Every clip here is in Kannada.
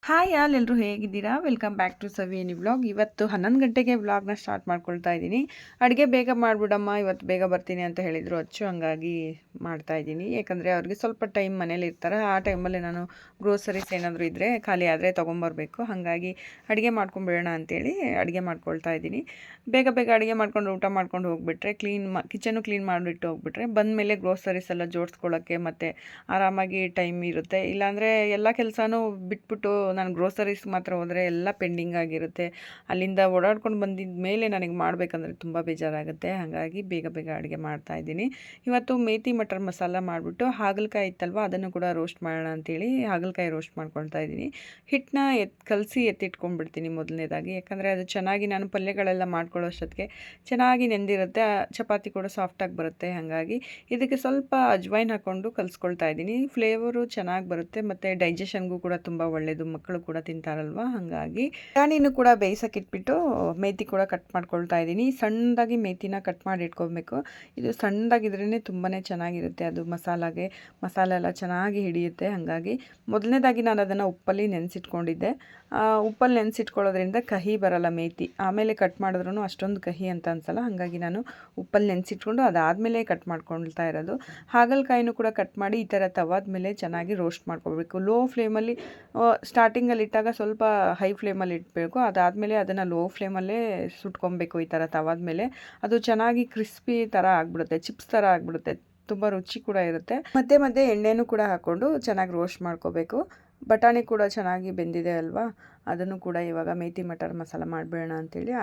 ಹಾಯ್ ಎಲ್ಲರೂ ಹೇಗಿದ್ದೀರಾ? Welcome back to Saviyani vlog. ಇವತ್ತು 11 ಗಂಟೆಗೆ ವ್ಲಾಗ್ನ ಸ್ಟಾರ್ಟ್ ಮಾಡ್ಕೊಳ್ತಾ ಇದ್ದೀನಿ. ಅಡುಗೆ ಬೇಗ ಮಾಡಿಬಿಡಮ್ಮ, ಇವತ್ತು ಬೇಗ ಬರ್ತೀನಿ ಅಂತ ಹೇಳಿದರು ಅಚ್ಚು, ಹಂಗಾಗಿ ಮಾಡ್ತಾ ಇದ್ದೀನಿ. ಯಾಕಂದರೆ ಅವ್ರಿಗೆ ಸ್ವಲ್ಪ ಟೈಮ್ ಮನೇಲಿ ಇರ್ತಾರೆ. ಆ ಟೈಮಲ್ಲಿ ನಾನು ಗ್ರೋಸರೀಸ್ ಏನಾದರೂ ಇದ್ದರೆ ಖಾಲಿ ಆದರೆ ತೊಗೊಂಬರ್ಬೇಕು. ಹಾಗಾಗಿ ಅಡುಗೆ ಮಾಡ್ಕೊಂಬಿಡೋಣ ಅಂತೇಳಿ ಅಡುಗೆ ಮಾಡ್ಕೊಳ್ತಾ ಇದ್ದೀನಿ. ಬೇಗ ಬೇಗ ಅಡುಗೆ ಮಾಡ್ಕೊಂಡು ಊಟ ಮಾಡ್ಕೊಂಡು ಹೋಗ್ಬಿಟ್ರೆ ಕಿಚನ್ನು ಕ್ಲೀನ್ ಮಾಡಿಬಿಟ್ಟು ಹೋಗ್ಬಿಟ್ರೆ ಬಂದಮೇಲೆ ಗ್ರೋಸರೀಸ್ ಎಲ್ಲ ಜೋಡಿಸ್ಕೊಳ್ಳೋಕ್ಕೆ ಮತ್ತು ಆರಾಮಾಗಿ ಟೈಮ್ ಇರುತ್ತೆ. ಇಲ್ಲಾಂದರೆ ಎಲ್ಲ ಕೆಲಸನೂ ಬಿಟ್ಬಿಟ್ಟು ನಾನು ಗ್ರೋಸರೀಸ್ ಮಾತ್ರ ಹೋದರೆ ಎಲ್ಲ ಪೆಂಡಿಂಗ್ ಆಗಿರುತ್ತೆ. ಅಲ್ಲಿಂದ ಓಡಾಡ್ಕೊಂಡು ಬಂದಿದ್ದ ಮೇಲೆ ನನಗೆ ಮಾಡಬೇಕಂದ್ರೆ ತುಂಬ ಬೇಜಾರಾಗುತ್ತೆ. ಹಾಗಾಗಿ ಬೇಗ ಬೇಗ ಅಡುಗೆ ಮಾಡ್ತಾಯಿದ್ದೀನಿ. ಇವತ್ತು ಮೇಥಿ ಮಟರ್ ಮಸಾಲ ಮಾಡಿಬಿಟ್ಟು ಹಾಗಲಕಾಯಿ ಇತ್ತಲ್ವ, ಅದನ್ನು ಕೂಡ ರೋಸ್ಟ್ ಮಾಡೋಣ ಅಂತೇಳಿ ಹಾಗಲಕಾಯಿ ರೋಸ್ಟ್ ಮಾಡ್ಕೊಳ್ತಾ ಇದ್ದೀನಿ. ಹಿಟ್ಟನ್ನ ಕಲಸಿ ಎತ್ತಿಟ್ಕೊಂಡ್ಬಿಡ್ತೀನಿ ಮೊದಲನೇದಾಗಿ. ಯಾಕಂದರೆ ಅದು ಚೆನ್ನಾಗಿ ನಾನು ಪಲ್ಯಗಳೆಲ್ಲ ಮಾಡ್ಕೊಳ್ಳೋ ಅಷ್ಟೊತ್ತಿಗೆ ಚೆನ್ನಾಗಿ ನೆಂದಿರುತ್ತೆ, ಚಪಾತಿ ಕೂಡ ಸಾಫ್ಟಾಗಿ ಬರುತ್ತೆ. ಹಾಗಾಗಿ ಇದಕ್ಕೆ ಸ್ವಲ್ಪ ಅಜ್ವೈನ್ ಹಾಕ್ಕೊಂಡು ಕಲಿಸ್ಕೊಳ್ತಾ ಇದ್ದೀನಿ. ಫ್ಲೇವರು ಚೆನ್ನಾಗಿ ಬರುತ್ತೆ ಮತ್ತು ಡೈಜೆಷನ್ಗೂ ಕೂಡ ತುಂಬ ಒಳ್ಳೆಯದು. ಮಕ್ಕಳು ಕೂಡ ತಿಂತಾರಲ್ವ, ಹಾಗಾಗಿ ಬಟಾಣಿನೂ ಕೂಡ ಬೇಯಿಸೋಕೆ ಇಟ್ಬಿಟ್ಟು ಮೇಥಿ ಕೂಡ ಕಟ್ ಮಾಡ್ಕೊಳ್ತಾ ಇದ್ದೀನಿ. ಸಣ್ಣದಾಗಿ ಮೇಥಿನ ಕಟ್ ಮಾಡಿ ಇಟ್ಕೊಬೇಕು. ಇದು ಸಣ್ಣದಾಗಿದ್ರೇ ತುಂಬಾ ಚೆನ್ನಾಗಿರುತ್ತೆ. ಅದು ಮಸಾಲೆ ಎಲ್ಲ ಚೆನ್ನಾಗಿ ಹಿಡಿಯುತ್ತೆ. ಹಾಗಾಗಿ ಮೊದಲನೇದಾಗಿ ನಾನು ಅದನ್ನು ಉಪ್ಪಲ್ಲಿ ನೆನೆಸಿಟ್ಕೊಂಡಿದ್ದೆ. ಉಪ್ಪಲ್ಲಿ ನೆನೆಸಿಟ್ಕೊಳ್ಳೋದ್ರಿಂದ ಕಹಿ ಬರಲ್ಲ ಮೇಥಿ. ಆಮೇಲೆ ಕಟ್ ಮಾಡಿದ್ರೂ ಅಷ್ಟೊಂದು ಕಹಿ ಅಂತ ಅನ್ಸಲ್ಲ. ಹಾಗಾಗಿ ನಾನು ಉಪ್ಪಲ್ಲಿ ನೆನೆಸಿಟ್ಕೊಂಡು ಅದಾದಮೇಲೆ ಕಟ್ ಮಾಡ್ಕೊಳ್ತಾ ಇರೋದು. ಹಾಗಲಕಾಯಿನೂ ಕೂಡ ಕಟ್ ಮಾಡಿ ಈ ಥರ ತವಾದ ಮೇಲೆ ಚೆನ್ನಾಗಿ ರೋಸ್ಟ್ ಮಾಡ್ಕೋಬೇಕು. ಲೋ ಫ್ಲೇಮಲ್ಲಿ ಸ್ಟಾರ್ಟಿಂಗಲ್ಲಿ ಇಟ್ಟಾಗ ಸ್ವಲ್ಪ ಹೈ ಫ್ಲೇಮಲ್ಲಿ ಇಡಬೇಕು. ಅದಾದಮೇಲೆ ಅದನ್ನು ಲೋ ಫ್ಲೇಮಲ್ಲೇ ಸುಟ್ಕೊಬೇಕು. ಈ ಥರ ತವಾದ ಮೇಲೆ ಅದು ಚೆನ್ನಾಗಿ ಕ್ರಿಸ್ಪಿ ಥರ ಆಗಿಬಿಡುತ್ತೆ, ಚಿಪ್ಸ್ ಥರ ಆಗಿಬಿಡುತ್ತೆ. ತುಂಬ ರುಚಿ ಕೂಡ ಇರುತ್ತೆ. ಮಧ್ಯೆ ಎಣ್ಣೆನೂ ಕೂಡ ಹಾಕ್ಕೊಂಡು ಚೆನ್ನಾಗಿ ರೋಸ್ಟ್ ಮಾಡ್ಕೋಬೇಕು. ಬಟಾಣಿ ಕೂಡ ಚೆನ್ನಾಗಿ ಬೆಂದಿದೆ ಅಲ್ವಾ, ಅದನ್ನು ಕೂಡ ಇವಾಗ ಮೇಥಿ ಮಟರ್ ಮಸಾಲ ಮಾಡಿಬಿಡೋಣ ಅಂತೇಳಿ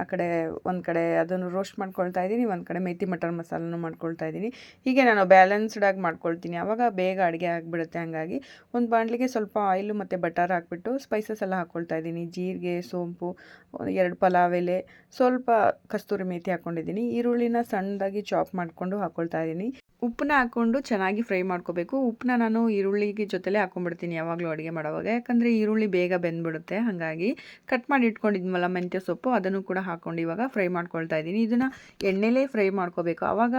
ಒಂದು ಕಡೆ ಅದನ್ನು ರೋಸ್ಟ್ ಮಾಡ್ಕೊಳ್ತಾ ಇದ್ದೀನಿ, ಒಂದು ಕಡೆ ಮೇಥಿ ಮಟರ್ ಮಸಾಲನೂ ಮಾಡ್ಕೊಳ್ತಾ ಇದ್ದೀನಿ. ಹೀಗೆ ನಾನು ಬ್ಯಾಲೆನ್ಸ್ಡಾಗಿ ಮಾಡ್ಕೊಳ್ತೀನಿ, ಆವಾಗ ಬೇಗ ಅಡುಗೆ ಆಗಿಬಿಡುತ್ತೆ. ಹಾಗಾಗಿ ಒಂದು ಬಾಣಲಿಗೆ ಸ್ವಲ್ಪ ಆಯಿಲು ಮತ್ತು ಬಟರ್ ಹಾಕ್ಬಿಟ್ಟು ಸ್ಪೈಸಸ್ ಎಲ್ಲ ಹಾಕ್ಕೊಳ್ತಾ ಇದ್ದೀನಿ. ಜೀರಿಗೆ, ಸೋಂಪು, 2 ಪಲಾವ್ ಎಲೆ, ಸ್ವಲ್ಪ ಕಸ್ತೂರಿ ಮೇಥಿ ಹಾಕ್ಕೊಂಡಿದ್ದೀನಿ. ಈರುಳ್ಳಿನ ಸಣ್ಣದಾಗಿ ಚಾಪ್ ಮಾಡಿಕೊಂಡು ಹಾಕ್ಕೊಳ್ತಾ ಇದ್ದೀನಿ. ಉಪ್ಪನ್ನ ಹಾಕ್ಕೊಂಡು ಚೆನ್ನಾಗಿ ಫ್ರೈ ಮಾಡ್ಕೋಬೇಕು. ಉಪ್ಪನ್ನ ನಾನು ಈರುಳ್ಳಿಗೆ ಜೊತೆಲೇ ಹಾಕ್ಕೊಂಡ್ಬಿಡ್ತೀನಿ ಯಾವಾಗಲೂ ಅಡುಗೆ ಮಾಡೋವಾಗ, ಯಾಕಂದರೆ ಈರುಳ್ಳಿ ಬೇಗ ಬೆಂದ್ಬಿಡುತ್ತೆ. ಹಾಗಾಗಿ ಕಟ್ ಮಾಡಿ ಇಟ್ಕೊಂಡಿದ್ಮಲ್ಲ ಮೆಂತ್ಯ ಸೊಪ್ಪು, ಅದನ್ನು ಕೂಡ ಹಾಕ್ಕೊಂಡು ಇವಾಗ ಫ್ರೈ ಮಾಡ್ಕೊಳ್ತಾ ಇದ್ದೀನಿ. ಇದನ್ನು ಎಣ್ಣೆಲೇ ಫ್ರೈ ಮಾಡ್ಕೋಬೇಕು, ಆವಾಗ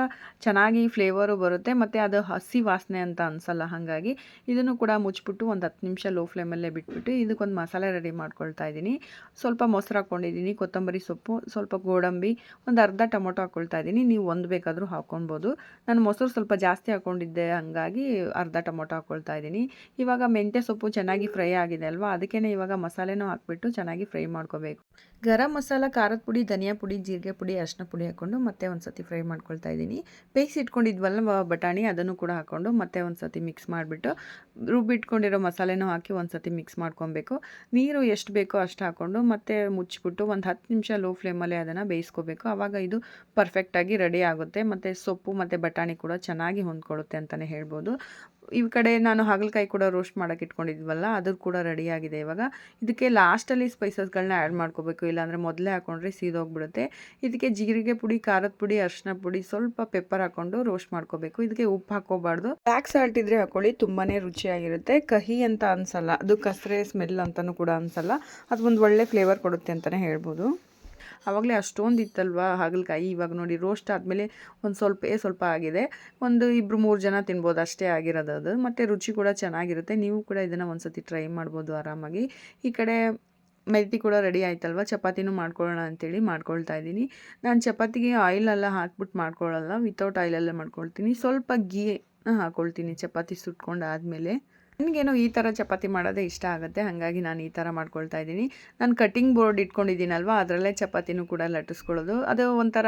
ಚೆನ್ನಾಗಿ ಫ್ಲೇವರು ಬರುತ್ತೆ ಮತ್ತು ಅದು ಹಸಿ ವಾಸನೆ ಅಂತ ಅನಿಸಲ್ಲ. ಹಾಗಾಗಿ ಇದನ್ನು ಕೂಡ ಮುಚ್ಚಿಬಿಟ್ಟು ಒಂದು 10 ನಿಮಿಷ ಲೋ ಫ್ಲೇಮಲ್ಲೇ ಬಿಟ್ಬಿಟ್ಟು ಇದಕ್ಕೊಂದು ಮಸಾಲೆ ರೆಡಿ ಮಾಡ್ಕೊಳ್ತಾ ಇದ್ದೀನಿ. ಸ್ವಲ್ಪ ಮೊಸರು ಹಾಕ್ಕೊಂಡಿದ್ದೀನಿ, ಕೊತ್ತಂಬರಿ ಸೊಪ್ಪು, ಸ್ವಲ್ಪ ಗೋಡಂಬಿ, ಒಂದು ಅರ್ಧ ಟೊಮೊಟೊ ಹಾಕ್ಕೊಳ್ತಾ ಇದ್ದೀನಿ. ನೀವು ಒಂದು ಬೇಕಾದರೂ ಹಾಕ್ಕೊಳ್ಬೋದು. ನಾನು ಮೊಸರು ಸ್ವಲ್ಪ ಜಾಸ್ತಿ ಹಾಕ್ಕೊಂಡಿದ್ದೆ, ಹಾಗಾಗಿ ಅರ್ಧ ಟೊಮೊಟೊ ಹಾಕ್ಕೊಳ್ತಾ ಇದ್ದೀನಿ. ಇವಾಗ ಮೆಂತ್ಯ ಸೊಪ್ಪು ಚೆನ್ನಾಗಿ ಫ್ರೈ ಆಗಿದೆ ಅಲ್ವಾ, ಅದಕ್ಕೇ ಇವಾಗ ಮಸಾಲೆನೂ ಹಾಕ್ಬಿಟ್ಟು ಚೆನ್ನಾಗಿ ಫ್ರೈ ಮಾಡ್ಕೋಬೇಕು. ಗರಂ ಮಸಾಲ, ಖಾರದ ಪುಡಿ, ಧನಿಯಾ ಪುಡಿ, ಜೀರಿಗೆ ಪುಡಿ, ಅರಿಶಿನ ಪುಡಿ ಹಾಕ್ಕೊಂಡು ಮತ್ತೆ ಒಂದು ಸತಿ ಫ್ರೈ ಮಾಡ್ಕೊಳ್ತಾ ಇದ್ದೀನಿ. ಬೇಯಿಸಿ ಇಟ್ಕೊಂಡಿದ್ವಲ್ಲ ಬಟಾಣಿ, ಅದನ್ನು ಕೂಡ ಹಾಕ್ಕೊಂಡು ಮತ್ತೆ ಒಂದು ಸತಿ ಮಿಕ್ಸ್ ಮಾಡಿಬಿಟ್ಟು ರುಬ್ಬಿಟ್ಕೊಂಡಿರೋ ಮಸಾಲೆನೂ ಹಾಕಿ ಒಂದು ಸತಿ ಮಿಕ್ಸ್ ಮಾಡ್ಕೊಬೇಕು. ನೀರು ಎಷ್ಟು ಬೇಕೋ ಅಷ್ಟು ಹಾಕ್ಕೊಂಡು ಮತ್ತೆ ಮುಚ್ಚಿಬಿಟ್ಟು ಒಂದು 10 ನಿಮಿಷ ಲೋ ಫ್ಲೇಮಲ್ಲೇ ಅದನ್ನು ಬೇಯಿಸ್ಕೋಬೇಕು. ಆವಾಗ ಇದು ಪರ್ಫೆಕ್ಟಾಗಿ ರೆಡಿ ಆಗುತ್ತೆ ಮತ್ತು ಸೊಪ್ಪು ಮತ್ತು ಬಟಾಣಿ ಕೂಡ ಚೆನ್ನಾಗಿ ಹೊಂದ್ಕೊಳ್ಳುತ್ತೆ ಅಂತಲೇ ಹೇಳ್ಬೋದು. ಈ ಕಡೆ ನಾನು ಹಾಗಲಕಾಯಿ ಕೂಡ ರೋಸ್ಟ್ ಮಾಡೋಕ್ಕೆ ಇಟ್ಕೊಂಡಿದ್ವಲ್ಲ, ಅದು ಕೂಡ ರೆಡಿಯಾಗಿದೆ. ಇವಾಗ ಇದಕ್ಕೆ ಲಾಸ್ಟಲ್ಲಿ ಸ್ಪೈಸಸ್ಗಳನ್ನ ಆ್ಯಡ್ ಮಾಡ್ಕೋಬೇಕು, ಇಲ್ಲಾಂದರೆ ಮೊದಲೇ ಹಾಕ್ಕೊಂಡ್ರೆ ಸೀದೋಗ್ಬಿಡುತ್ತೆ. ಇದಕ್ಕೆ ಜೀರಿಗೆ ಪುಡಿ, ಖಾರದ ಪುಡಿ, ಅರಿಶಿನ ಪುಡಿ, ಸ್ವಲ್ಪ ಪೆಪ್ಪರ್ ಹಾಕ್ಕೊಂಡು ರೋಸ್ಟ್ ಮಾಡ್ಕೋಬೇಕು. ಇದಕ್ಕೆ ಉಪ್ಪು ಹಾಕೋಬಾರ್ದು. ಬ್ಲ್ಯಾಕ್ ಸಾಲ್ಟ್ ಇದ್ದರೆ ಹಾಕ್ಕೊಳ್ಳಿ, ತುಂಬಾ ರುಚಿಯಾಗಿರುತ್ತೆ. ಕಹಿ ಅಂತ ಅನಿಸಲ್ಲ, ಅದು ಕಸರೆ ಸ್ಮೆಲ್ ಅಂತಲೂ ಕೂಡ ಅನಿಸಲ್ಲ. ಅದು ಒಂದು ಒಳ್ಳೆ ಫ್ಲೇವರ್ ಕೊಡುತ್ತೆ ಅಂತಲೇ ಹೇಳ್ಬೋದು. ಆವಾಗಲೇ ಅಷ್ಟೊಂದು ಇತ್ತಲ್ವ ಹಾಗಲಕಾಯಿ, ಇವಾಗ ನೋಡಿ ರೋಸ್ಟ್ ಆದಮೇಲೆ ಒಂದು ಸ್ವಲ್ಪ ಆಗಿದೆ. ಒಂದು 2-3 ಜನ ತಿನ್ಬೋದು, ಅಷ್ಟೇ ಆಗಿರೋದು ಅದು. ಮತ್ತು ರುಚಿ ಕೂಡ ಚೆನ್ನಾಗಿರುತ್ತೆ. ನೀವು ಕೂಡ ಇದನ್ನು ಒಂದು ಸತಿ ಟ್ರೈ ಮಾಡ್ಬೋದು ಆರಾಮಾಗಿ. ಈ ಕಡೆ ಮೆಂತಿ ಕೂಡ ರೆಡಿ ಆಯ್ತಲ್ವ, ಚಪಾತಿನೂ ಮಾಡ್ಕೊಳ್ಳೋಣ ಅಂತೇಳಿ ಮಾಡ್ಕೊಳ್ತಾ ಇದ್ದೀನಿ. ನಾನು ಚಪಾತಿಗೆ ಆಯಿಲೆಲ್ಲ ಹಾಕ್ಬಿಟ್ಟು ಮಾಡ್ಕೊಳ್ಳಲ್ಲ, ವಿತೌಟ್ ಆಯಿಲಲ್ಲೇ ಮಾಡ್ಕೊಳ್ತೀನಿ. ಸ್ವಲ್ಪ ಗೀ ಹಾಕ್ಕೊಳ್ತೀನಿ ಚಪಾತಿ ಸುಟ್ಕೊಂಡು ಆದಮೇಲೆ. ನನಗೇನೋ ಈ ಥರ ಚಪಾತಿ ಮಾಡೋದೇ ಇಷ್ಟ ಆಗುತ್ತೆ, ಹಾಗಾಗಿ ನಾನು ಈ ಥರ ಮಾಡ್ಕೊಳ್ತಾ ಇದ್ದೀನಿ. ನಾನು ಕಟ್ಟಿಂಗ್ ಬೋರ್ಡ್ ಇಟ್ಕೊಂಡಿದ್ದೀನಲ್ವ, ಅದರಲ್ಲೇ ಚಪಾತಿನೂ ಕೂಡ ಲಟ್ಟಿಸ್ಕೊಳ್ಳೋದು. ಅದು ಒಂಥರ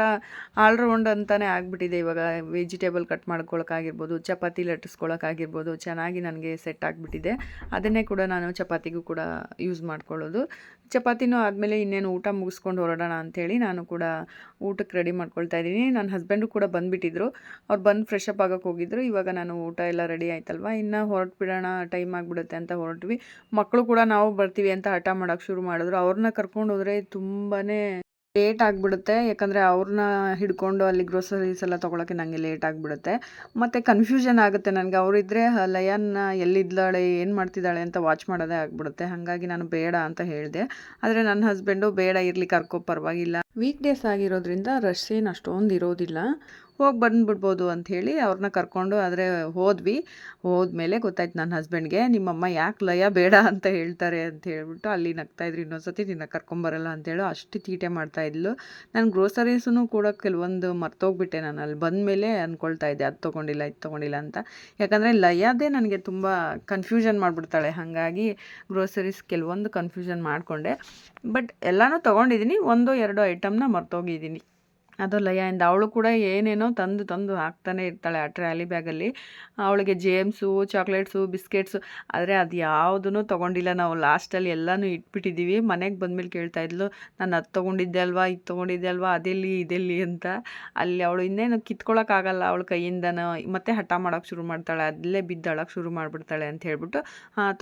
ಆಲ್ರೌಂಡ್ ಅಂತಲೇ ಆಗಿಬಿಟ್ಟಿದೆ ಇವಾಗ. ವೆಜಿಟೇಬಲ್ ಕಟ್ ಮಾಡ್ಕೊಳ್ಳೋಕ್ಕಾಗಿರ್ಬೋದು, ಚಪಾತಿ ಲಟ್ಟಿಸ್ಕೊಳ್ಳೋಕ್ಕಾಗಿರ್ಬೋದು, ಚೆನ್ನಾಗಿ ನನಗೆ ಸೆಟ್ ಆಗಿಬಿಟ್ಟಿದೆ. ಅದನ್ನೇ ಕೂಡ ನಾನು ಚಪಾತಿಗೂ ಕೂಡ ಯೂಸ್ ಮಾಡ್ಕೊಳ್ಳೋದು. ಚಪಾತಿನೂ ಆದಮೇಲೆ ಇನ್ನೇನು ಊಟ ಮುಗಿಸ್ಕೊಂಡು ಹೊರಡೋಣ ಅಂಥೇಳಿ ನಾನು ಕೂಡ ಊಟಕ್ಕೆ ರೆಡಿ ಮಾಡ್ಕೊಳ್ತಾ ಇದ್ದೀನಿ. ನನ್ನ ಹಸ್ಬೆಂಡು ಕೂಡ ಬಂದುಬಿಟ್ಟಿದ್ರು, ಅವ್ರು ಬಂದು ಫ್ರೆಶ್ ಅಪ್ ಆಗೋಕ್ಕೆ ಹೋಗಿದ್ರು. ಇವಾಗ ನಾನು ಊಟ ಎಲ್ಲ ರೆಡಿ ಆಯ್ತಲ್ವ, ಇನ್ನು ಹೊರಟ್ಬಿಡೋಣ, ಟೈಮ್ ಆಗಿಬಿಡುತ್ತೆ ಅಂತ ಹೊರಟ್ವಿ. ಮಕ್ಕಳು ಕೂಡ ನಾವು ಬರ್ತೀವಿ ಅಂತ ಹಠ ಮಾಡೋಕ್ಕೆ ಶುರು ಮಾಡಿದ್ರು. ಅವ್ರನ್ನ ಕರ್ಕೊಂಡು ಹೋದರೆ ತುಂಬಾ ಲೇಟ್ ಆಗಿಬಿಡುತ್ತೆ, ಯಾಕಂದರೆ ಅವ್ರನ್ನ ಹಿಡ್ಕೊಂಡು ಅಲ್ಲಿ ಗ್ರೋಸರೀಸ್ ಎಲ್ಲ ತೊಗೊಳಕ್ಕೆ ನನಗೆ ಲೇಟ್ ಆಗಿಬಿಡುತ್ತೆ. ಮತ್ತು ಕನ್ಫ್ಯೂಷನ್ ಆಗುತ್ತೆ ನನಗೆ. ಅವರಿದ್ದರೆ ಲಯನ್ನ ಎಲ್ಲಿದ್ದಾಳೆ, ಏನು ಮಾಡ್ತಿದ್ದಾಳೆ ಅಂತ ವಾಚ್ ಮಾಡೋದೇ ಆಗಿಬಿಡುತ್ತೆ. ಹಾಗಾಗಿ ನಾನು ಬೇಡ ಅಂತ ಹೇಳಿದೆ. ಆದರೆ ನನ್ನ ಹಸ್ಬೆಂಡು ಬೇಡ ಇರಲಿ, ಕರ್ಕೊ, ಪರವಾಗಿಲ್ಲ. ವೀಕ್ ಡೇಸ್ ಆಗಿರೋದ್ರಿಂದ ರಶ್ ಏನು ಅಷ್ಟೊಂದು ಇರೋದಿಲ್ಲ. ಹೋಗಿ ಬಂದುಬಿಡ್ಬೋದು ಅಂಥೇಳಿ ಅವ್ರನ್ನ ಕರ್ಕೊಂಡು ಆದರೆ ಹೋದ್ಮೇಲೆ ಗೊತ್ತಾಯ್ತು ನನ್ನ ಹಸ್ಬೆಂಡ್ಗೆ, ನಿಮ್ಮಮ್ಮ ಯಾಕೆ ಲಯ ಬೇಡ ಅಂತ ಹೇಳ್ತಾರೆ ಅಂತ ಹೇಳ್ಬಿಟ್ಟು ಅಲ್ಲಿ ನಗ್ತಾಯಿದ್ರು. ಇನ್ನೊಂದ್ಸತಿ ನಿನ್ನ ಕರ್ಕೊಂಬರಲ್ಲ ಅಂತೇಳಿ ಅಷ್ಟು ತೀಟೆ ಮಾಡ್ತಾಯಿದ್ಲು. ನಾನು ಗ್ರೋಸರೀಸೂ ಕೂಡ ಕೆಲವೊಂದು ಮರ್ತೋಗ್ಬಿಟ್ಟೆ. ನಾನು ಅಲ್ಲಿ ಬಂದಮೇಲೆ ಅಂದ್ಕೊಳ್ತಾ ಇದ್ದೆ ಅದು ತೊಗೊಂಡಿಲ್ಲ ಇದು ತೊಗೊಂಡಿಲ್ಲ ಅಂತ. ಯಾಕಂದರೆ ಲಯದೇ ನನಗೆ ತುಂಬ ಕನ್ಫ್ಯೂಷನ್ ಮಾಡಿಬಿಡ್ತಾಳೆ. ಹಾಗಾಗಿ ಗ್ರೋಸರೀಸ್ ಕೆಲವೊಂದು ಕನ್ಫ್ಯೂಷನ್ ಮಾಡಿಕೊಂಡೆ. ಬಟ್ ಎಲ್ಲನೂ ತೊಗೊಂಡಿದ್ದೀನಿ, 1-2 ಐಟಮ್ನ ಮರ್ತೋಗಿದ್ದೀನಿ. ಅದು ಲಯದಿಂದ. ಅವಳು ಕೂಡ ಏನೇನೋ ತಂದು ಹಾಕ್ತಾನೆ ಇರ್ತಾಳೆ ಆ ಟ್ರಾಲಿ ಬ್ಯಾಗಲ್ಲಿ. ಅವಳಿಗೆ ಜೇಮ್ಸು, ಚಾಕ್ಲೇಟ್ಸು, ಬಿಸ್ಕೆಟ್ಸು, ಆದರೆ ಅದು ಯಾವುದೂ ತೊಗೊಂಡಿಲ್ಲ. ನಾವು ಲಾಸ್ಟಲ್ಲಿ ಎಲ್ಲನೂ ಇಟ್ಬಿಟ್ಟಿದ್ದೀವಿ. ಮನೆಗೆ ಬಂದಮೇಲೆ ಕೇಳ್ತಾಯಿದ್ಲು, ನಾನು ಅದು ತೊಗೊಂಡಿದ್ದೆ ಅಲ್ವಾ, ಇದು ತೊಗೊಂಡಿದ್ದೆ ಅಲ್ವಾ, ಅದೆಲ್ಲಿ ಇದೆಲ್ಲಿ ಅಂತ. ಅಲ್ಲಿ ಅವಳು ಇನ್ನೇನು ಕಿತ್ಕೊಳ್ಳೋಕ್ಕಾಗಲ್ಲ ಅವಳ ಕೈಯಿಂದನೂ. ಮತ್ತೆ ಹಠ ಮಾಡೋಕ್ಕೆ ಶುರು ಮಾಡ್ತಾಳೆ, ಅಲ್ಲೇ ಬಿದ್ದು ಅಳಕ್ಕೆ ಶುರು ಮಾಡಿಬಿಡ್ತಾಳೆ ಅಂತ ಹೇಳ್ಬಿಟ್ಟು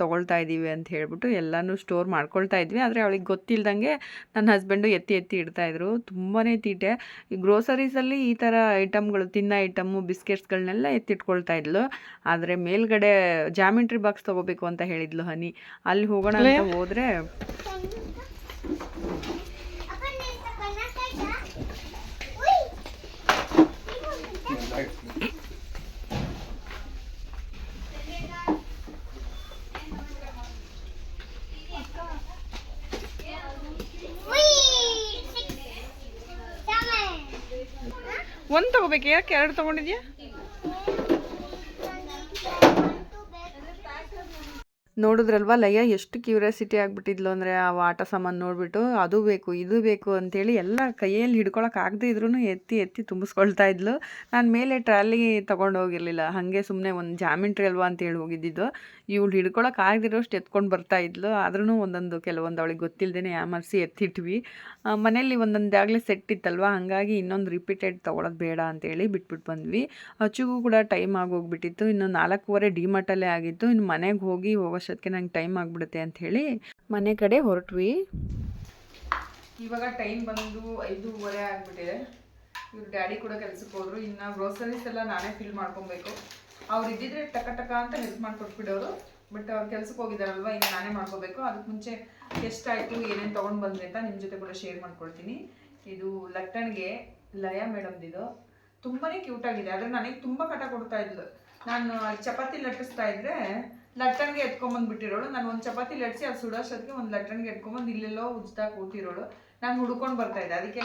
ತೊಗೊಳ್ತಾ ಇದ್ದೀವಿ ಅಂತ ಹೇಳ್ಬಿಟ್ಟು ಎಲ್ಲನೂ ಸ್ಟೋರ್ ಮಾಡ್ಕೊಳ್ತಾ ಇದ್ವಿ. ಆದರೆ ಅವಳಿಗೆ ಗೊತ್ತಿಲ್ದಂಗೆ ನನ್ನ ಹಸ್ಬೆಂಡು ಎತ್ತಿ ಇಡ್ತಾಯಿದ್ರು. ತುಂಬಾ ತೀಟೆ. ಈ ಗ್ರೋಸರೀಸಲ್ಲಿ ಈ ಥರ ಐಟಮ್ಗಳು, ತಿನ್ನೋ ಐಟಮ್ಮು, ಬಿಸ್ಕೆಟ್ಸ್ಗಳನ್ನೆಲ್ಲ ಎತ್ತಿಟ್ಕೊಳ್ತಾ ಇದ್ಲು. ಆದರೆ ಮೇಲ್ಗಡೆ ಜಾಮಿಟ್ರಿ ಬಾಕ್ಸ್ ತೊಗೋಬೇಕು ಅಂತ ಹೇಳಿದ್ಲು ಹನಿ. ಅಲ್ಲಿ ಹೋಗೋಣ ಅಂತ ಹೋದರೆ ಒಂದು ತೊಗೋಬೇಕು, ಯಾಕೆ 2 ತೊಗೊಂಡಿದ್ಯಾ? ನೋಡಿದ್ರಲ್ವ ಲಯ ಎಷ್ಟು ಕ್ಯೂರಿಯಾಸಿಟಿ ಆಗಿಬಿಟ್ಟಿದ್ಲು ಅಂದರೆ ಆ ಆಟ ಸಾಮಾನು ನೋಡಿಬಿಟ್ಟು ಅದು ಬೇಕು ಇದು ಬೇಕು ಅಂಥೇಳಿ ಎಲ್ಲ ಕೈಯಲ್ಲಿ ಹಿಡ್ಕೊಳಕ್ಕಾಗದೇ ಇದ್ರೂ ಎತ್ತಿ ತುಂಬಿಸ್ಕೊಳ್ತಾ ಇದ್ಲು. ನಾನು ಮೇಲೆ ಟ್ರಾಲಿ ತೊಗೊಂಡು ಹೋಗಿರಲಿಲ್ಲ, ಹಾಗೆ ಸುಮ್ಮನೆ ಒಂದು ಜಾಮಿಟ್ರಿ ಅಲ್ವಾ ಅಂತೇಳಿ ಹೋಗಿದ್ದಿದ್ದು. ಇವಳು ಹಿಡ್ಕೊಳಕ್ಕಾಗದಿರೋಷ್ಟು ಎತ್ಕೊಂಡು ಬರ್ತಾ ಇದ್ಲು. ಆದ್ರೂ ಕೆಲವೊಂದು ಅವಳಿಗೆ ಗೊತ್ತಿಲ್ಲದೇ ಯಾಮರ್ಸಿ ಎತ್ತಿಟ್ವಿ. ಮನೇಲಿ ಒಂದೊಂದಾಗಲೇ ಸೆಟ್ ಇತ್ತಲ್ವ, ಹಾಗಾಗಿ ಇನ್ನೊಂದು ರಿಪೀಟೆಡ್ ತೊಗೊಳೋದು ಬೇಡ ಅಂತೇಳಿ ಬಿಟ್ಬಿಟ್ಟು ಬಂದ್ವಿ. ಅಚ್ಚುಗೂ ಕೂಡ ಟೈಮ್ ಆಗೋಗ್ಬಿಟ್ಟಿತ್ತು. ಇನ್ನು 4:15 ಡಿಮಾರ್ಟಲ್ಲೇ ಆಗಿತ್ತು. ಇನ್ನು ಮನೆಗೆ ಹೋಗೋಷ್ಟೊತ್ತಿಗೆ ನಂಗೆ ಟೈಮ್ ಆಗಿಬಿಡುತ್ತೆ ಅಂಥೇಳಿ ಮನೆ ಕಡೆ ಹೊರಟ್ವಿ. ಇವಾಗ ಟೈಮ್ ಬಂದು 5:15 ಆಗಿಬಿಟ್ಟಿದೆ. ಇವ್ರ ಡ್ಯಾಡಿ ಕೂಡ ಕೆಲ್ಸಕ್ಕೆ ಹೋದ್ರು. ಇನ್ನು ಗ್ರೋಸರೀಸ್ ಎಲ್ಲ ನಾನೇ ಫಿಲ್ ಮಾಡ್ಕೊಬೇಕು. ಅವ್ರು ಇದ್ದಿದ್ರೆ ಟಕ ಅಂತ ಹೆಲ್ಪ್ ಮಾಡಿಕೊಟ್ಬಿಡೋರು. ಬಟ್ ಅವ್ರು ಕೆಲ್ಸಕ್ಕೆ ಹೋಗಿದ್ದಾರಲ್ವ, ಇನ್ನು ನಾನೇ ಮಾಡ್ಕೋಬೇಕು. ಅದಕ್ಕೆ ಮುಂಚೆ ಎಷ್ಟಾಯಿತು, ಏನೇನು ತೊಗೊಂಡು ಬಂದ್ವಿ ಅಂತ ನಿಮ್ಮ ಜೊತೆ ಕೂಡ ಶೇರ್ ಮಾಡ್ಕೊಳ್ತೀನಿ. ಇದು ಲಟ್ಟಣಿಗೆ ಲಯ ಮೇಡಮ್ದಿದು. ತುಂಬಾ ಕ್ಯೂಟಾಗಿದೆ. ಆದರೆ ನನಗೆ ತುಂಬ ಕಟ ಕೊಡ್ತಾ ಇದ್ಲು. ನಾನು ಚಪಾತಿ ಲಟ್ಟಿಸ್ತಾ ಇದ್ರೆ ಲಟ್ಟಣಿಗೆ ಎತ್ಕೊಂಬಂದ್ಬಿಟ್ಟಿರೋಳು. ನಾನು ಒಂದು ಚಪಾತಿ ಲಟ್ಟಿಸಿ ಅದು ಸುಡೋಷ್ಟೊತ್ತಿಗೆ ಒಂದು ಲಟ್ಟಣಿಗೆ ಎತ್ಕೊಂಬಂದು ಇಲ್ಲೆಲ್ಲೋ ಉಜ್ತಾ ಕೂತಿರೋಳು. ನಾನು ಹುಡ್ಕೊಂಡು ಬರ್ತಾಯಿದ್ದೆ. ಅದಕ್ಕೆ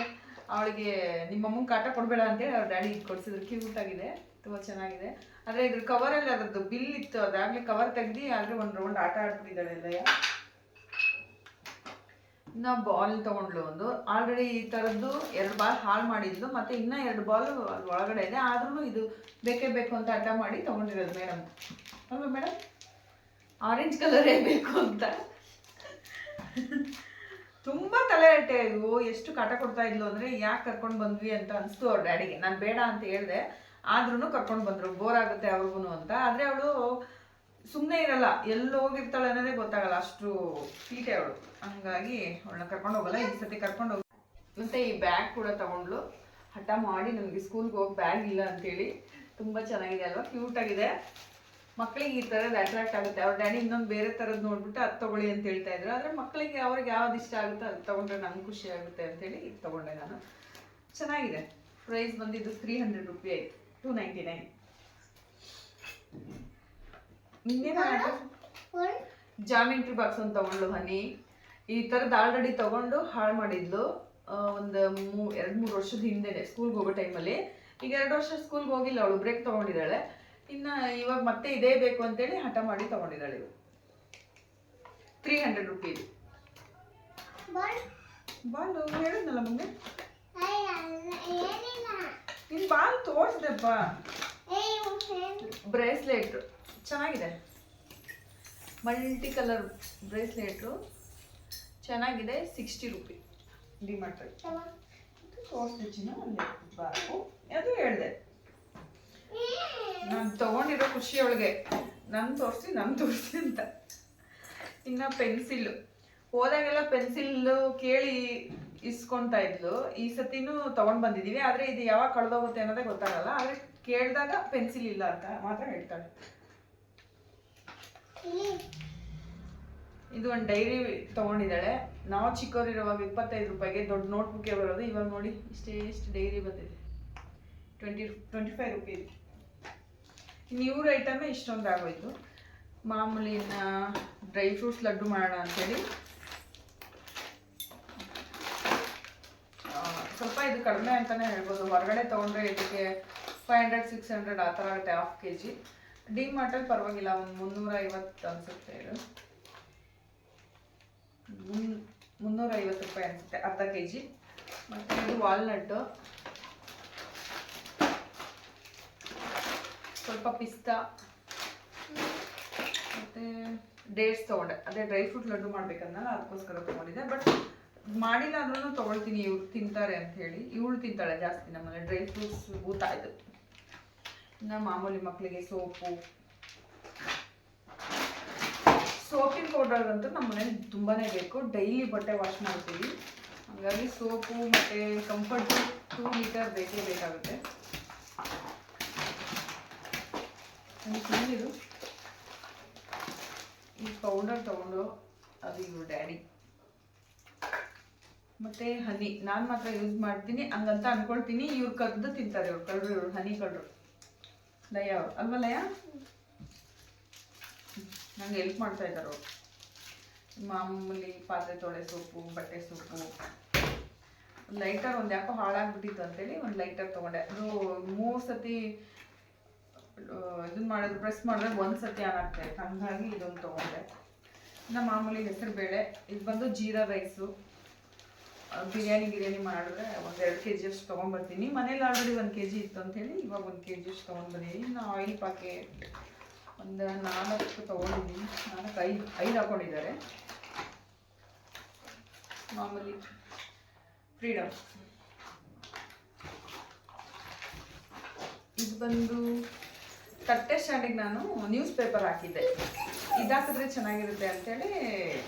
ಅವಳಿಗೆ ನಿಮ್ಮಮ್ಮಂಗೆ ಕಾಟ ಕೊಡಬೇಡ ಅಂತೇಳಿ ಅವ್ರ ಡ್ಯಾಡಿ ಕೊಡಿಸಿದ್ರು. ಕ್ಯೂಟಾಗಿದೆ, ತುಂಬ ಚೆನ್ನಾಗಿದೆ. ಆದರೆ ಇದ್ರ ಕವರಲ್ಲಿ ಅದರದ್ದು ಬಿಲ್ ಇತ್ತು, ಅದಾಗಲೇ ಕವರ್ ತೆಗ್ದು ಆದರೆ ಒಂದು ರೌಂಡ್ ಆಟ ಆಡ್ಬಿಟ್ಟಿದ್ದಾಳೆ ಲಯ. ಇನ್ನು ಬಾಲ್ ತೊಗೊಂಡ್ಲು ಒಂದು. ಆಲ್ರೆಡಿ ಈ ಥರದ್ದು 2 ಬಾಲ್ ಹಾಳು ಮಾಡಿದ್ಲು, ಮತ್ತು ಇನ್ನೂ 2 ಬಾಲ್ ಅಲ್ಲಿ ಒಳಗಡೆ ಇದೆ. ಆದ್ರೂ ಇದು ಬೇಕೇ ಬೇಕು ಅಂತ ಹಠ ಮಾಡಿ ತೊಗೊಂಡಿರೋದು ಮೇಡಮ್ ಅಲ್ವಾ ಮೇಡಮ್? ಆರೆಂಜ್ ಕಲರೇ ಬೇಕು ಅಂತ ತುಂಬ ತಲೆ ಅಟ್ಟೆ. ಇವು ಎಷ್ಟು ಕಾಟ ಕೊಡ್ತಾ ಇದ್ಲು ಅಂದರೆ ಯಾಕೆ ಕರ್ಕೊಂಡು ಬಂದ್ವಿ ಅಂತ ಅನಿಸ್ತು ಅವ್ರ ಡ್ಯಾಡಿಗೆ. ನಾನು ಬೇಡ ಅಂತ ಹೇಳಿದೆ, ಆದ್ರೂ ಕರ್ಕೊಂಡು ಬಂದರು, ಬೋರ್ ಆಗುತ್ತೆ ಅವ್ರಿಗೂ ಅಂತ. ಆದರೆ ಅವಳು ಸುಮ್ಮನೆ ಇರಲ್ಲ, ಎಲ್ಲಿ ಹೋಗಿರ್ತಾಳೆ ಅನ್ನೋದೇ ಗೊತ್ತಾಗಲ್ಲ, ಅಷ್ಟು ತೀಟೆ ಅವಳು. ಹಂಗಾಗಿ ಅವಳನ್ನ ಕರ್ಕೊಂಡು ಹೋಗಲ್ಲ. ಈ ಸತಿ ಕರ್ಕೊಂಡು ಹೋಗಿ ಮತ್ತು ಈ ಬ್ಯಾಗ್ ಕೂಡ ತೊಗೊಂಡ್ಲು. ಹಠ ಮಾಡಿ ನನಗೆ ಸ್ಕೂಲ್ಗೆ ಹೋಗಿ ಬ್ಯಾಗ್ ಇಲ್ಲ ಅಂತೇಳಿ. ತುಂಬ ಚೆನ್ನಾಗಿದೆ ಅಲ್ವಾ, ಕ್ಯೂಟಾಗಿದೆ. ಮಕ್ಕಳಿಗೆ ಈ ಥರದ್ದು ಅಟ್ರಾಕ್ಟ್ ಆಗುತ್ತೆ. ಅವ್ರ ಡ್ಯಾಡಿ ಇನ್ನೊಂದು ಬೇರೆ ಥರದ್ದು ನೋಡ್ಬಿಟ್ಟು ಅದು ತೊಗೊಳ್ಳಿ ಅಂತ ಹೇಳ್ತಾ ಇದ್ರು. ಆದರೆ ಮಕ್ಕಳಿಗೆ ಅವ್ರಿಗೆ ಯಾವ್ದು ಇಷ್ಟ ಆಗುತ್ತೋ ಅದು ತೊಗೊಂಡ್ರೆ ನಮ್ಗೆ ಖುಷಿ ಆಗುತ್ತೆ ಅಂತೇಳಿ ಇದು ತೊಗೊಂಡೆ ನಾನು. ಚೆನ್ನಾಗಿದೆ. ಪ್ರೈಸ್ ಬಂದಿದ್ದು 300 ರೂಪಾಯಿ ಆಯಿತು, 299. ಜಾಮಿಟ್ರಿ ಬಾಕ್ಸ್ ಒಂದು ತೊಗೊಂಡು ಹನಿ. ಈ ಥರದ್ದು ಆಲ್ರೆಡಿ ತೊಗೊಂಡು ಹಾಳು ಮಾಡಿದ್ಲು ಒಂದು 2-3 ವರ್ಷದ ಹಿಂದೆನೆ ಸ್ಕೂಲ್ಗೆ ಹೋಗೋ ಟೈಮಲ್ಲಿ. ಈಗ 2 ವರ್ಷ ಸ್ಕೂಲ್ಗೆ ಹೋಗಿಲ್ಲ ಅವಳು, ಬ್ರೇಕ್ ತೊಗೊಂಡಿದ್ದಾಳೆ. ಇನ್ನು ಇವಾಗ ಮತ್ತೆ ಇದೇ ಬೇಕು ಅಂತೇಳಿ ಹಠ ಮಾಡಿ ತೊಗೊಂಡಿದ್ದಾಳೆ. ಇವು 300 ರೂಪಾಯಿ. ಬಾಲು ಹೇಳಿದ್ನಲ್ಲ ಮುಂದೆ, ನಿನ್ನ ಬಾಲ್ ತೋರಿಸ್ದೆಪ್ಪ. ಬ್ರೇಸ್ಲೆಟ್ ಚೆನ್ನಾಗಿದೆ, ಮಲ್ಟಿ ಕಲರ್ ಬ್ರೇಸ್ಲೆಟು ಚೆನ್ನಾಗಿದೆ. 60 ರೂಪಾಯಿ ಡಿಮಾರ್ಟಲ್ಲಿ. ತೋರಿಸ್ತಿನ ಬಾಕು ಅದು ಹೇಳಿದೆ. ನಾನು ತೊಗೊಂಡಿರೋ ಖುಷಿ ಅವಳಿಗೆ, ನಾನು ತೋರಿಸಿ ಅಂತ. ಇನ್ನು ಪೆನ್ಸಿಲ್ಲು ಹೋದಾಗೆಲ್ಲ ಪೆನ್ಸಿಲ್ಲು ಕೇಳಿ ಇಸ್ಕೊಳ್ತಾ ಇದ್ಲು. ಈ ಸತಿನೂ ತೊಗೊಂಡು ಬಂದಿದ್ದೀವಿ. ಆದರೆ ಇದು ಯಾವಾಗ ಕಳೆದೋಗುತ್ತೆ ಅನ್ನೋದೇ ಗೊತ್ತಾಗಲ್ಲ. ಆದರೆ ಕೇಳಿದಾಗ ಪೆನ್ಸಿಲ್ ಇಲ್ಲ ಅಂತ ಮಾತ್ರ ಹೇಳ್ತಾಳೆ. ಇದು ಒಂದು ಡೈರಿ ತೊಗೊಂಡಿದ್ದಾಳೆ. ನಾವು ಚಿಕ್ಕವರಿರುವಾಗ 25 ರೂಪಾಯಿಗೆ ದೊಡ್ಡ ನೋಟ್ಬುಕ್ಕೇ ಬರೋದು. ಇವಾಗ ನೋಡಿ ಇಷ್ಟು ಡೈರಿ ಬಂದಿದೆ. 25 ರೂಪೀಸ್. ಇನ್ನು ಇವ್ರ ಐಟಮೇ ಇಷ್ಟೊಂದು ಆಗೋಯ್ತು. ಮಾಮೂಲಿ ಡ್ರೈ ಫ್ರೂಟ್ಸ್ ಲಡ್ಡು ಮಾಡೋಣ ಅಂಥೇಳಿ ಸ್ವಲ್ಪ ಇದು ಕಡಿಮೆ ಅಂತಲೇ ಹೇಳ್ಬೋದು. ಹೊರಗಡೆ ತೊಗೊಂಡ್ರೆ ಇದಕ್ಕೆ 500-600 ಆ ಥರ ಆಗುತ್ತೆ ½ kg. ಡಿ ಮಾರ್ಟಲ್ಲಿ ಪರವಾಗಿಲ್ಲ, ಒಂದು 350 ಅನಿಸುತ್ತೆ. ಇದು 350 ರೂಪಾಯಿ ಅನಿಸುತ್ತೆ ಅರ್ಧ kg. ಮತ್ತು ಇದು ವಾಲ್ನಟ್ಟು, ಸ್ವಲ್ಪ ಪಿಸ್ತಾ ಮತ್ತು ಡೇಟ್ಸ್ ತೊಗೊಂಡೆ. ಅದೇ ಡ್ರೈ ಫ್ರೂಟ್ ಲಡ್ಡು ಮಾಡ್ಬೇಕನ್ನಲ್ಲ, ಅದಕ್ಕೋಸ್ಕರ ತೊಗೊಂಡಿದ್ದೆ. ಬಟ್ ಮಾಡಿಲ್ಲ ಅಂದ್ರೂ ತೊಗೊಳ್ತೀನಿ, ಇವ್ರು ತಿಂತಾರೆ ಅಂತ ಹೇಳಿ. ಇವಳು ತಿಂತಾಳೆ ಜಾಸ್ತಿ ನಮ್ಮಲ್ಲಿ ಡ್ರೈ ಫ್ರೂಟ್ಸ್ ಊಟ. ಇದು ಇನ್ನು ಮಾಮೂಲಿ ಮಕ್ಕಳಿಗೆ ಸೋಪಿನ ಪೌಡರ್ ಅಂತೂ ನಮ್ಮ ಮನೇಲಿ ತುಂಬಾ ಬೇಕು. ಡೈಲಿ ಬಟ್ಟೆ ವಾಶ್ ಮಾಡ್ತೀವಿ, ಹಾಗಾಗಿ ಸೋಪು ಮತ್ತು ಕಂಫರ್ಟ್ 2 ಲೀಟರ್ ಬೇಕೇ ಬೇಕಾಗುತ್ತೆ. ತಿಂದಿರು ಈ ಪೌಡರ್ ತೊಗೊಂಡು ಅದು ಇವ್ರು ಡ್ಯಾಡಿ. ಮತ್ತು ಹನಿ ನಾನು ಮಾತ್ರ ಯೂಸ್ ಮಾಡ್ತೀನಿ ಹಂಗಂತ ಅಂದ್ಕೊಳ್ತೀನಿ. ಇವ್ರು ಕದ್ದು ತಿಂತಾರೆ, ಇವ್ರು ಕಳ್ಳರು, ಇವ್ರು ಹನಿ ಕಳ್ಳರು. ಲಯ ಅವರು ಅಲ್ವಾ? ಲಯ ನಂಗೆ ಹೆಲ್ಪ್ ಮಾಡ್ತಾ ಇದ್ದಾರೆ ಅವರು. ಮಾಮೂಲಿ ಪಾತ್ರೆ ತೊಳೆ ಸೋಪು, ಬಟ್ಟೆ ಸೋಪು, ಲೈಟರ್ ಒಂದು ಯಾಕೋ ಹಾಳಾಗ್ಬಿಟ್ಟಿತ್ತು ಅಂತೇಳಿ ಒಂದು ಲೈಟರ್ ತೊಗೊಂಡೆ. ಅದು 3 ಸತಿ ಇದನ್ನ ಮಾಡಿದ್ರೆ ಪ್ರೆಸ್ ಮಾಡಿದ್ರೆ 1 ಸತಿ ಆನ್ ಆಗ್ತಾ ಇತ್ತು, ಹಾಗಾಗಿ ಇದೊಂದು ತೊಗೊಂಡೆ. ಇನ್ನು ಮಾಮೂಲಿ ಹೆಸರು ಬೇಳೆ, ಇದು ಬಂದು ಜೀರಾ ರೈಸು. ಬಿರಿಯಾನಿ ಮಾಡಿದ್ರೆ ಒಂದು 2 kg ಅಷ್ಟು ತೊಗೊಂಡ್ಬರ್ತೀನಿ. ಮನೇಲಿ ಆಲ್ರೆಡಿ 1 kg ಇತ್ತು ಅಂಥೇಳಿ ಇವಾಗ 1 kg ಅಷ್ಟು ತೊಗೊಂಡ್ಬಂದಿದ್ದೀನಿ. ಇನ್ನು ಆಯಿಲ್ ಪ್ಯಾಕೆಟ್ ಒಂದು 4 ತೊಗೊಂಡಿದ್ದೀನಿ. 5 ಹಾಕೊಂಡಿದ್ದಾರೆ. ಮಾಮೂಲಿ ಫ್ರೀಡಮ್, ಇದು ಬಂದು ತಟ್ಟೆ ಸ್ಟ್ಯಾಂಡಿಗೆ ನಾನು ನ್ಯೂಸ್ ಪೇಪರ್ ಹಾಕಿದ್ದೆ. ಇದಾಕಿದ್ರೆ ಚೆನ್ನಾಗಿರುತ್ತೆ ಅಂಥೇಳಿ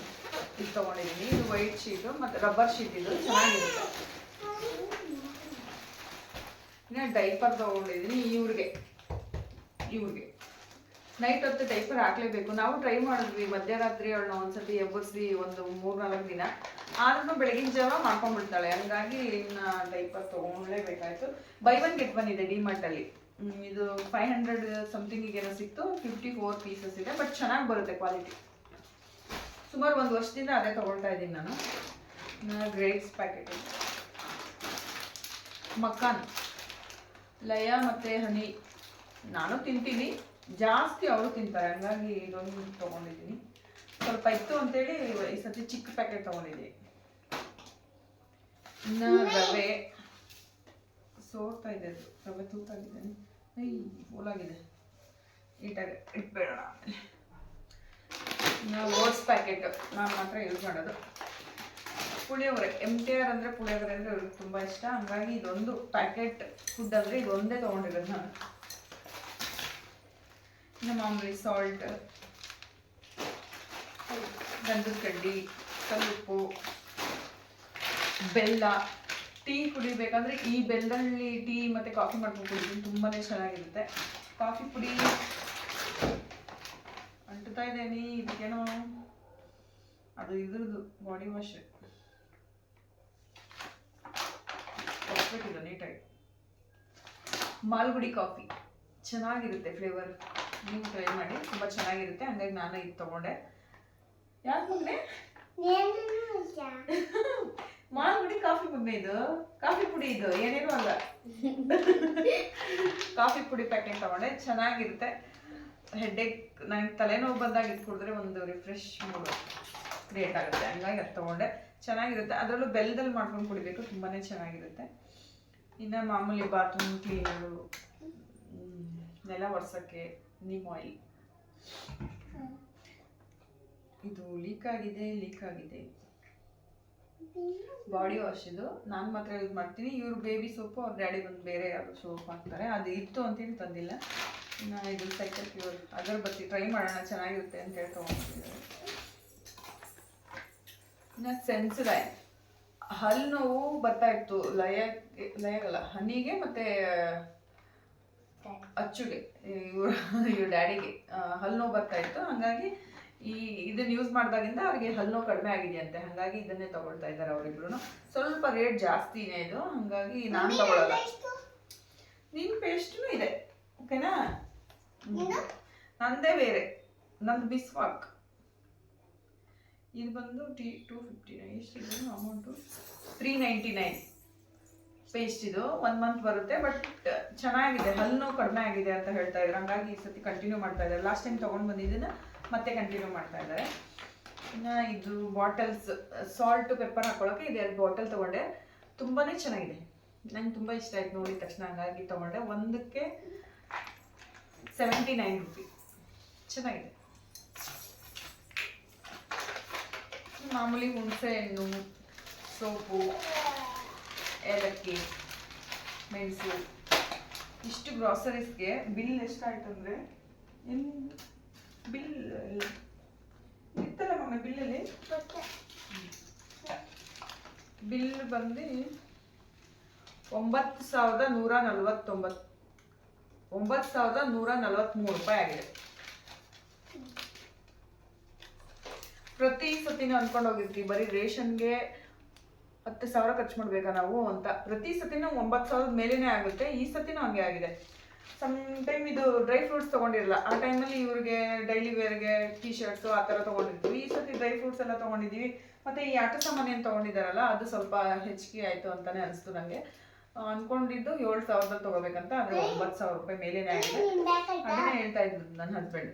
ಇದು ತೊಗೊಂಡಿದ್ದೀನಿ. ಇದು ವೈಟ್ ಶೀಟು ಮತ್ತು ರಬ್ಬರ್ ಶೀಟ್, ಇದು ಚೆನ್ನಾಗಿರುತ್ತೆ. ಇನ್ನು ಡೈಪರ್ ತೊಗೊಂಡಿದ್ದೀನಿ ಇವ್ರಿಗೆ ನೈಟ್ ಹೊತ್ತು ಡೈಪರ್ ಹಾಕ್ಲೇಬೇಕು. ನಾವು ಟ್ರೈ ಮಾಡಿದ್ವಿ ಮಧ್ಯರಾತ್ರಿ ಅವಳನ್ನ ಒಂದ್ಸತಿ ಎಬ್ಬರಿಸಿ ಒಂದು 3-4 ದಿನ, ಆದ್ರೂ ಬೆಳಗಿನ ಜಾವ ಮಾಡ್ಕೊಂಡ್ಬಿಡ್ತಾಳೆ. ಹಂಗಾಗಿ ಇನ್ನು ಡೈಪರ್ ತೊಗೊಳ್ಳೇಬೇಕಾಯ್ತು. ಬೈ 1 get 1 ಇದೆ ಡಿ ಮಾರ್ಟಲ್ಲಿ. ಇದು 500 ಸಮಥಿಂಗಿಗೇನೋ ಸಿಕ್ತು. 54 ಪೀಸಸ್ ಇದೆ, ಬಟ್ ಚೆನ್ನಾಗಿ ಬರುತ್ತೆ ಕ್ವಾಲಿಟಿ. ಸುಮಾರು 1 ವರ್ಷದಿಂದ ಅದೇ ತೊಗೊಳ್ತಾ ಇದ್ದೀನಿ ನಾನು. ಗ್ರೇಪ್ಸ್ ಪ್ಯಾಕೆಟ್, ಮಕಾನ್, ಲಯ ಮತ್ತು ಹನಿ ನಾನು ತಿಂತೀನಿ ಜಾಸ್ತಿ, ಅವರು ತಿಂತಾರೆ, ಹಂಗಾಗಿ ಇದೊಂದು ತೊಗೊಂಡಿದ್ದೀನಿ. ಸ್ವಲ್ಪ ಇತ್ತು ಅಂತೇಳಿ ಈ ಸತಿ ಚಿಕ್ಕ ಪ್ಯಾಕೆಟ್ ತೊಗೊಂಡಿದ್ದೀನಿ. ಇನ್ನು ರವೆ ಸೋರ್ತಾ ಇದೆ, ಅದು ರವೆ ತೂತಾಗಿದ್ದೇನೆ, ಹೋಲಾಗಿದೆ, ನೀಟಾಗಿ ಇಟ್ಬೇಡೋಣ. ಇನ್ನು ಓಟ್ಸ್ ಪ್ಯಾಕೆಟ್ ನಾನು ಮಾತ್ರ ಯೂಸ್ ಮಾಡೋದು. ಪುಳಿಯೋಗರೆ, MTR ಅಂದರೆ ಪುಳಿಯೋಗರೆ ಅಂದರೆ ಅವ್ರಿಗೆ ತುಂಬ ಇಷ್ಟ, ಹಂಗಾಗಿ ಇದೊಂದು ಪ್ಯಾಕೆಟ್ ಫುಡ್ ಅಂದರೆ ಇದೊಂದೇ ತೊಗೊಂಡಿರೋದು ನಾನು. ಇನ್ನು ಮಾಮೂಲಿ ಸಾಲ್ಟ್, ಗಂಧದ ಕಡ್ಡಿ, ಕಲ್ಲುಪ್ಪು, ಬೆಲ್ಲ. ಟೀ ಕುಡಿಬೇಕಂದ್ರೆ ಈ ಬೆಲ್ಲದಲ್ಲಿ ಟೀ ಮತ್ತು ಕಾಫಿ ಮಾಡ್ಕೊಂಡು ಕುಡಿತೀನಿ, ತುಂಬಾ ಚೆನ್ನಾಗಿರುತ್ತೆ. ಕಾಫಿ ಪುಡಿ ಅಂಟುತ್ತಾ ಇದ್ದೇನೆ, ಇದಕ್ಕೇನೋ ಅದು ಇದ್ರದ್ದು ಬಾಡಿ ವಾಶ್ ಹೊಸ್ಬೇಕಿದೆ ನೀಟಾಗಿ. ಮಾಲ್ಗುಡಿ ಕಾಫಿ ಚೆನ್ನಾಗಿರುತ್ತೆ ಫ್ಲೇವರ್, ನೀವು ಟ್ರೈ ಮಾಡಿ, ತುಂಬ ಚೆನ್ನಾಗಿರುತ್ತೆ. ಹಂಗಾಗಿ ನಾನು ಇದು ತೊಗೊಂಡೆ. ಯಾಕೆ ಮಗನೆ ಮಾಲ್ಗುಡಿ ಕಾಫಿ ಮಗನೆ, ಇದು ಕಾಫಿ ಪುಡಿ, ಇದು ಏನೇನು ಅಲ್ಲ. ಕಾಫಿ ಪುಡಿ ಪ್ಯಾಕೆಟ್ ತೊಗೊಂಡೆ, ಚೆನ್ನಾಗಿರುತ್ತೆ. ಹೆಡ್ಡೇಕ್, ನನಗೆ ತಲೆನೋವು ಬಂದಾಗ ಇದು ಕುಡಿದ್ರೆ ಒಂದು ರಿಫ್ರೆಶ್ ಮೂಡ್ ಕ್ರಿಯೇಟ್ ಆಗುತ್ತೆ, ಹಂಗಾಗಿ ಅದು ತೊಗೊಂಡೆ. ಚೆನ್ನಾಗಿರುತ್ತೆ, ಅದರಲ್ಲೂ ಬೆಲ್ಲದಲ್ಲಿ ಮಾಡ್ಕೊಂಡು ಕುಡಿಬೇಕು, ತುಂಬಾ ಚೆನ್ನಾಗಿರುತ್ತೆ. ಇನ್ನು ಮಾಮೂಲಿ ಬಾತ್ರೂಮ್ ಕ್ಲೀನರು, ನೆಲ ಒರೆಸೋಕ್ಕೆ ನೀಮ್ ಆಯಿಲ್. ಇದು ಲೀಕ್ ಆಗಿದೆ. ಬಾಡಿ ವಾಶ್ ಇದು ನಾನು ಮಾತ್ರ ಯೂಸ್ ಮಾಡ್ತೀನಿ. ಇವರು ಬೇಬಿ ಸೋಪು, ಅವ್ರ ಡ್ಯಾಡಿ ಬಂದು ಬೇರೆ ಯಾವುದು ಸೋಪ್ ಹಾಕ್ತಾರೆ, ಅದು ಇತ್ತು ಅಂತೇಳಿ ತಂದಿಲ್ಲ. ಇನ್ನು ಇದು ಸೈಕಲ್ ಪ್ಯೂರ್ ಅಗರಬತ್ತಿ, ಟ್ರೈ ಮಾಡೋಣ ಚೆನ್ನಾಗಿರುತ್ತೆ ಅಂತ ಹೇಳಿ ತೊಗೊಂಡಿದ್ದಾರೆ. ಇನ್ನು ಸೆನ್ಸೊಡೈನ್, ಹಲ್ಲು ನೋವು ಬರ್ತಾ ಇತ್ತು ಲಯಗಲ್ಲ ಹನಿಗೆ ಮತ್ತು ಅಚ್ಚುಗೆ, ಇವ್ರ ಡ್ಯಾಡಿಗೆ ಹಲ್ಲು ನೋವು ಬರ್ತಾ ಇತ್ತು. ಹಾಗಾಗಿ ಇದನ್ನ ಯೂಸ್ ಮಾಡಿದಾಗಿಂದ ಅವ್ರಿಗೆ ಹಲ್ಲು ನೋವು ಕಡಿಮೆ ಆಗಿದೆಯಂತೆ, ಹಾಗಾಗಿ ಇದನ್ನೇ ತಗೊಳ್ತಾ ಇದ್ದಾರೆ ಅವರಿಬ್ರು. ಸ್ವಲ್ಪ ರೇಟ್ ಜಾಸ್ತಿನೇ ಇದು, ಹಾಗಾಗಿ ನಾನು ತಗೊಳ್ಳಲ್ಲ. ನಿನ್ನ ಪೇಸ್ಟೂ ಇದೆ, ಓಕೆನಾ? ನಂದೇ ಬೇರೆ, ನಂದು ಬಿಸ್ವಾಕ್. ಇದು ಬಂದು $259. ಎಷ್ಟಿದೆ ಅಮೌಂಟು? $399 ಪೇಸ್ಟ್. ಇದು 1 ಮಂತ್ ಬರುತ್ತೆ. ಬಟ್ ಚೆನ್ನಾಗಿದೆ, ಹಲ್ಲು ಕಡಿಮೆ ಆಗಿದೆ ಅಂತ ಹೇಳ್ತಾ ಇದ್ರು. ಹಂಗಾಗಿ ಈ ಸತಿ ಕಂಟಿನ್ಯೂ ಮಾಡ್ತಾ ಇದ್ದಾರೆ. ಲಾಸ್ಟ್ ಟೈಮ್ ತೊಗೊಂಡು ಬಂದಿದ್ದನ್ನು ಮತ್ತೆ ಕಂಟಿನ್ಯೂ ಮಾಡ್ತಾ ಇದ್ದಾರೆ. ಇನ್ನು ಇದು ಬಾಟಲ್ಸ್, ಸಾಲ್ಟು ಪೆಪ್ಪರ್ ಹಾಕೊಳ್ಳೋಕೆ ಇದು 2 ಬಾಟಲ್ ತೊಗೊಂಡೆ. ತುಂಬಾ ಚೆನ್ನಾಗಿದೆ, ನಂಗೆ ತುಂಬ ಇಷ್ಟ ಆಯ್ತು ನೋಡಿದ ತಕ್ಷಣ, ಹಂಗಾಗಿ ತೊಗೊಂಡೆ. ಒಂದಕ್ಕೆ $79. ಚೆನ್ನಾಗಿದೆ. ಮಾಮೂಲಿ ಹುಣಸೆ ಹಣ್ಣು, ಸೋಪು, ಏಲಕ್ಕಿ, ಮೆಣಸು, ಇಷ್ಟು ಗ್ರಾಸರೀಸ್ಗೆ ಬಿಲ್ ಎಷ್ಟಾಯ್ತು ಅಂದರೆ, ಬಿಲ್ ಇತ್ತಲ್ಲ ಮಮ್ಮಿ ಬಿಲ್ಲಲ್ಲಿ, ಬಿಲ್ ಬಂದು $9,143 ಆಗಿದೆ. ಪ್ರತಿ ಸತಿನೂ ಅಂದ್ಕೊಂಡು ಹೋಗಿರ್ತೀವಿ ಬರೀ ರೇಷನ್ಗೆ 10,000 ಖರ್ಚು ಮಾಡ್ಬೇಕಾ ನಾವು ಅಂತ. ಪ್ರತಿ ಸತಿನೂ 9,000 ಮೇಲೇನೆ ಆಗುತ್ತೆ. ಈ ಸತಿನೂ ಹಂಗೆ ಆಗಿದೆ. ಸಮ್ ಟೈಮ್ ಇದು ಡ್ರೈ ಫ್ರೂಟ್ಸ್ ತೊಗೊಂಡಿರಲ್ಲ, ಆ ಟೈಮಲ್ಲಿ ಇವ್ರಿಗೆ ಡೈಲಿ ವೇರ್ಗೆ ಟೀ ಶರ್ಟ್ಸು ಆ ಥರ ತೊಗೊಂಡಿರ್ತೀವಿ. ಈ ಸತಿ ಡ್ರೈ ಫ್ರೂಟ್ಸ್ ಎಲ್ಲ ತೊಗೊಂಡಿದ್ದೀವಿ. ಮತ್ತು ಈ ಆಟ ಸಾಮಾನು ಏನು ತೊಗೊಂಡಿದ್ದಾರಲ್ಲ ಅದು ಸ್ವಲ್ಪ ಹೆಚ್ಚಿಗೆ ಆಯಿತು ಅಂತಲೇ ಅನಿಸ್ತು ನನಗೆ. ಅಂದ್ಕೊಂಡಿದ್ದು 7,000 ತೊಗೋಬೇಕಂತ, ಆದರೆ $9,000 ಮೇಲೇನೆ ಆಗಿದೆ. ಅದನ್ನೇ ಹೇಳ್ತಾ ಇದ್ದು ನನ್ನ ಹಸ್ಬೆಂಡ್.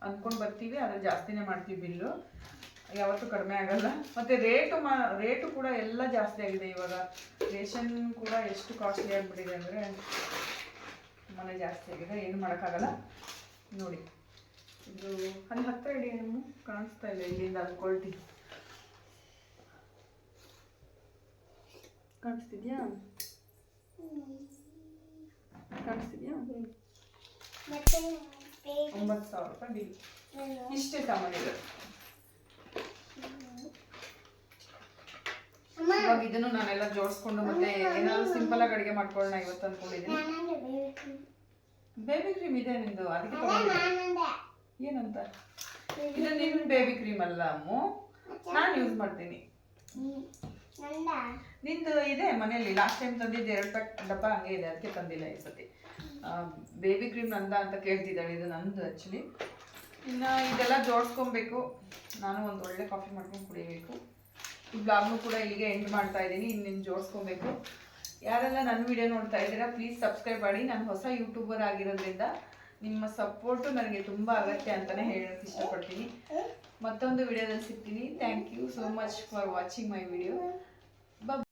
ಅಂದ್ಕೊಂಡು ಬರ್ತೀವಿ, ಆದರೆ ಜಾಸ್ತಿನೇ ಮಾಡ್ತೀವಿ ಬಿಲ್ಲು, ಯಾವತ್ತೂ ಕಡಿಮೆ ಆಗಲ್ಲ. ಮತ್ತು ರೇಟು ಕೂಡ ಎಲ್ಲ ಜಾಸ್ತಿ ಆಗಿದೆ ಇವಾಗ. ರೇಷನ್ ಕೂಡ ಎಷ್ಟು ಕಾಸ್ಟ್ಲಿ ಆಗಿಬಿಟ್ಟಿದೆ ಅಂದರೆ ತುಂಬಾ ಜಾಸ್ತಿ ಆಗಿದೆ, ಏನು ಮಾಡೋಕ್ಕಾಗಲ್ಲ. ನೋಡಿ ಇದು ಅಲ್ಲಿ ಹತ್ತಿರ ಇಡಿ, ಏನು ಕಾಣಿಸ್ತಾ ಇಲ್ಲ ಇಲ್ಲಿಂದ ಅಂದ್ಕೊಳ್ತೀನಿ. ಕಾಣಿಸ್ತಿದ್ಯಾ? 9,000 ಬಿಲ್. ಇಷ್ಟೇ ಸಾಮಾನಿದೆ. ಇವಾಗ ಇದನ್ನು ನಾನೆಲ್ಲ ಜೋಡಿಸ್ಕೊಂಡು ಮತ್ತೆ ಏನಾದ್ರು ಸಿಂಪಲ್ ಆಗಿ ಅಡುಗೆ ಮಾಡ್ಕೊಳ್ಳೋಣ ಇವತ್ತು ಅಂದ್ಕೊಂಡಿದ್ದೀನಿ. ಬೇಬಿ ಕ್ರೀಮ್ ಇದೆ ನಿಂದು, ಅದಕ್ಕೆ ತಗೊಂಡಿದ್ದೆ. ಏನಂತ? ಇದು ನಿನ್ನ ಬೇಬಿ ಕ್ರೀಮ್ ಅಲ್ಲ ಅಮ್ಮು, ನಾನು ಯೂಸ್ ಮಾಡ್ತೀನಿ. ನಿಂದು ಇದೆ ಮನೆಯಲ್ಲಿ, ಲಾಸ್ಟ್ ಟೈಮ್ ತಂದಿದ್ದು 2 ಪ್ಯಾಕ್ ಡಬ್ಬ ಹಂಗೆ ಇದೆ, ಅದಕ್ಕೆ ತಂದಿಲ್ಲ ಈ ಸತಿ. ಬೇಬಿ ಕ್ರೀಮ್ ನಂದ ಅಂತ ಕೇಳ್ತಿದ್ದಾಳೆ, ಇದು ನಂದು ಆ್ಯಕ್ಚುಲಿ. ಇನ್ನು ಇದೆಲ್ಲ ಜೋಡಿಸ್ಕೊಬೇಕು. ನಾನು ಒಂದು ಒಳ್ಳೆ ಕಾಫಿ ಮಾಡ್ಕೊಂಡು ಕುಡಿಬೇಕು. ಈ ಬ್ಲಾಗ್ನು ಕೂಡ ಇಲ್ಲಿಗೆ ಎಂಡ್ ಮಾಡ್ತಾ ಇದ್ದೀನಿ. ಇನ್ನೇನು ಜೋಡಿಸ್ಕೊಬೇಕು. ಯಾರೆಲ್ಲ ನನ್ನ ವಿಡಿಯೋ ನೋಡ್ತಾ ಇದ್ದೀರಾ ಪ್ಲೀಸ್ ಸಬ್ಸ್ಕ್ರೈಬ್ ಮಾಡಿ. ನಾನು ಹೊಸ ಯೂಟ್ಯೂಬರ್ ಆಗಿರೋದ್ರಿಂದ ನಿಮ್ಮ ಸಪೋರ್ಟು ನನಗೆ ತುಂಬ ಅಗತ್ಯ ಅಂತಲೇ ಹೇಳೋಕ್ಕೆ ಇಷ್ಟಪಡ್ತೀನಿ. ಮತ್ತೊಂದು ವಿಡಿಯೋದಲ್ಲಿ ಸಿಗ್ತೀನಿ. Thank you so much for watching my video.